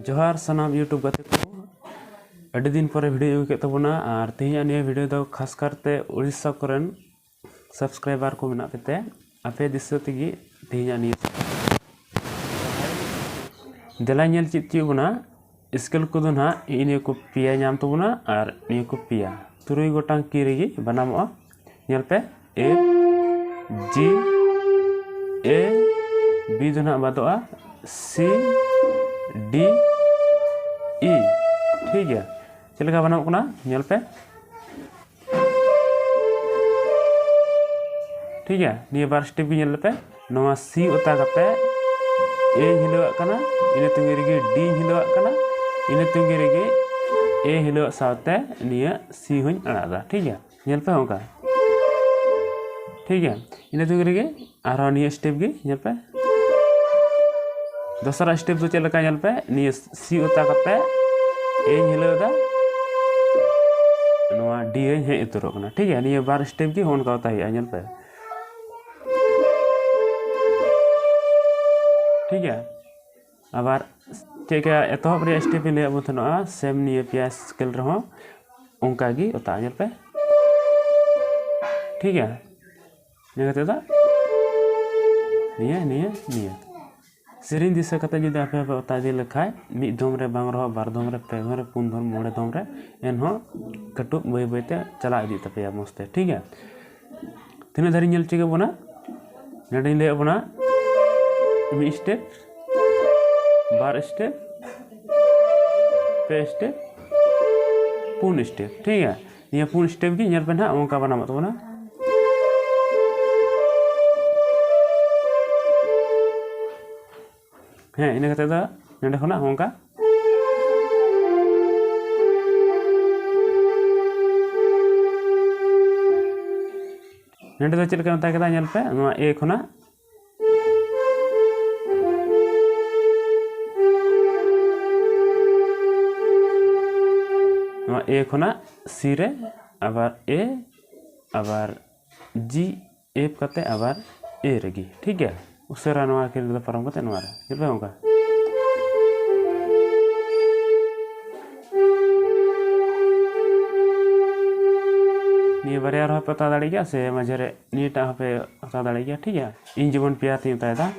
जोहार सनाम यूट्यूब गाते को अड़ी दिन पर वीडियो अगू के तबना और तेहना निया वीडियो दो खास करते उड़ीसा करन सब्सक्राइबर को मेना पेते आपे दिशा तेगी तेहना निया देला नेल चित चिबना स्केल को दो ना इने को पिया नाम तबना और निया को पिया तुरुई गोटांग की रेगी बनामो नेल पे ए जी ए बी दो ना बादोआ सी डी ई ठीक है चलेगा बनाओ कोना नेल पे ठीक है निया बार स्टेप की नेल पे नवा सी उता करते ए हिलवा कना इने तुंगे रेगे डी हिलवा कना इने तुंगे रेगे ए हिलवा साथे निया सी हुन अड़ादा ठीक है नेल पे होगा ठीक है इने तुंगे रेगे आरो निया स्टेप की नेल पे दूसरा स्टेप तो चल का पे निया सी उता करते ए हिलवा नवा डी हे इतरो कना ठीक है निया बार स्टेप की होन का होता है नेल पे ठीक है आबार ठीक है एतहब रे स्टेप ले अब थनो सेम निया पिया स्केल रहो उनका गी उता नेल पे ठीक है निगते दा निया निया निया सेरिन दिशा कते जुदि आपे उता दि लखाय मिद धम रे बांग रहो बार धम रे पे धम रे पुन धम मोड़े धम रे एनहो कटुक बय बयते चला इदि तपेया मस्ते ठीक है तिना धारी नेल चिके बना नडे ले बना मी स्टेप बार स्टेप पे स्टेप पुन स्टेप ठीक है ये पुन स्टेप की नेल पे ना ओंका बना मत बना है इने कते दा नडे खना ओंका नडे दा चलका मता केदा नेल पे नवा ए खना ए खना सी रे आबार ए आबार जी एफ कते आबार ए रेगी ठीक है उसरा नवा के परम कते नवा रे चलबे होगा निये बारे आरो पता दाड़ी गया से मजरे नीटा पे पता दाड़ी गया ठीक है इन जीवन पिया थी तायदा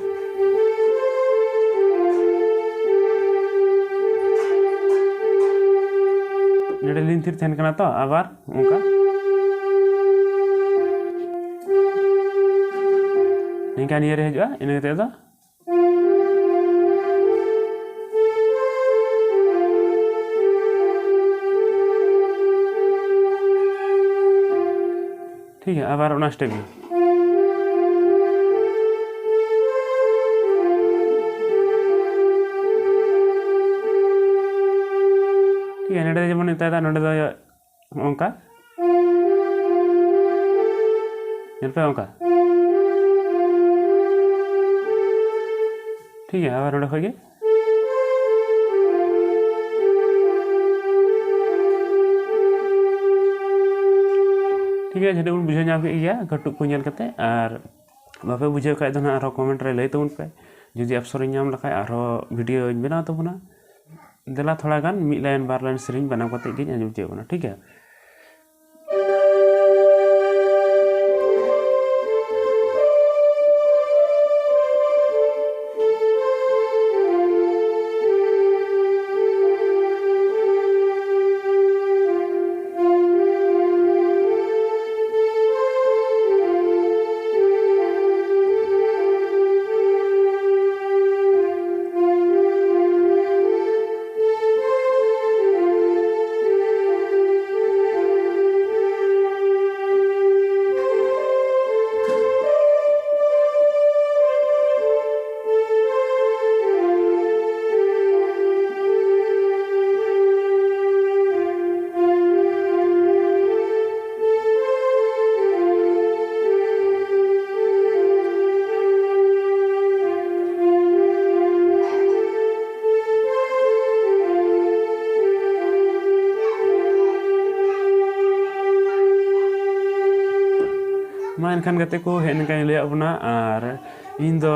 नेडे लिंथिर थेन कना तो आबार उनका निका नियर हजुआ इने कते दो ठीक है आबार उना स्टेप ठीक है नेडे जेमन इता नडे दो ओंका नेल पे ओंका ठीक है आबार नडे खगे ठीक है जदे उन बुझे नाम के गया कटुक को नेल कते आर बापे बुझे खाय दो ना आरो कमेंट रे लay तबुन पे जदि अवसर नाम लखाय आरो वीडियो बना तबुना देला थोड़ा गान मिड लाइन बार लाइन सेरिंग बनाव कते गे आंजम चेबना ठीक है मा एनखान गाते को हेन का ले अपना और इन दो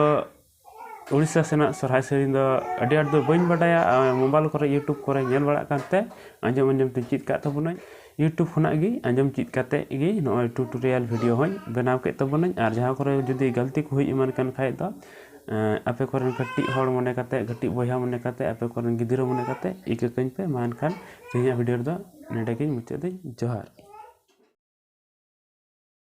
उड़ीसा सेना सरहाय सेरिंग दो अड़ी आड़ दो बइन बडाया मोबाइल करे यूट्यूब करे नेल बड़ा कांते आंजम आंजम ते चीत का तबोनाई यूट्यूब खुना गी आंजम चीत काते गी नय ट्यूटोरियल वीडियो होय बनाव के तबोनाई आर जहां करे जदी गलती को हुई इमान कान खाय दा आपे करन कट्टी हड़ मने काते कट्टी बयहा मने काते आपे करन गिदिरो मने काते इके कइन पे मान खान तेया वीडियो दो नेडे गिन मुचाद जोहार।